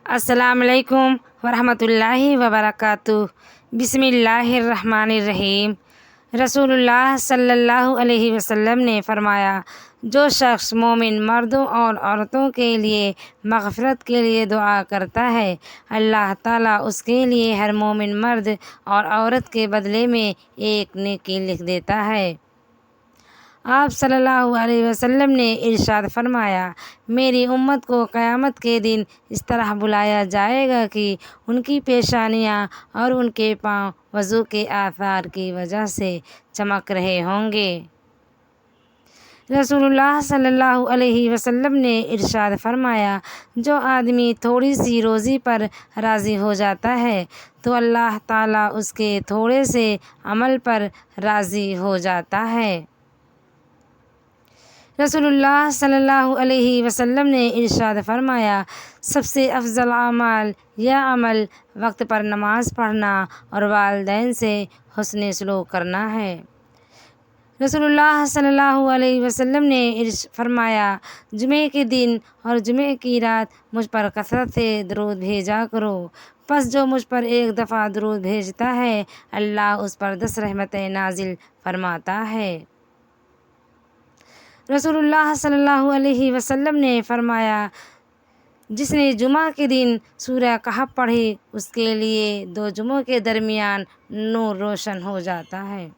السلام علیکم ورحمۃ اللہ وبرکاتہ۔ بسم اللہ الرحمن الرحیم۔ رسول اللہ صلی اللہ علیہ وسلم نے فرمایا، جو شخص مومن مردوں اور عورتوں کے لیے مغفرت کے لیے دعا کرتا ہے، اللہ تعالیٰ اس کے لیے ہر مومن مرد اور عورت کے بدلے میں ایک نیکی لکھ دیتا ہے۔ آپ صلی اللہ علیہ وسلم نے ارشاد فرمایا، میری امت کو قیامت کے دن اس طرح بلایا جائے گا کہ ان کی پیشانیاں اور ان کے پاؤں وضو کے آثار کی وجہ سے چمک رہے ہوں گے۔ رسول اللہ صلی اللہ علیہ وسلم نے ارشاد فرمایا، جو آدمی تھوڑی سی روزی پر راضی ہو جاتا ہے تو اللہ تعالیٰ اس کے تھوڑے سے عمل پر راضی ہو جاتا ہے۔ رسول اللہ صلی اللہ علیہ وسلم نے ارشاد فرمایا، سب سے افضل اعمال یا عمل وقت پر نماز پڑھنا اور والدین سے حسن سلوک کرنا ہے۔ رسول اللہ صلی اللہ علیہ وسلم نے فرمایا، جمعے کے دن اور جمعے کی رات مجھ پر کثرت سے درود بھیجا کرو، پس جو مجھ پر ایک دفعہ درود بھیجتا ہے اللہ اس پر 10 رحمتیں نازل فرماتا ہے۔ رسول اللہ صلی اللہ علیہ وسلم نے فرمایا، جس نے جمعہ کے دن سورہ کہف پڑھی اس کے لیے 2 جمعوں کے درمیان نور روشن ہو جاتا ہے۔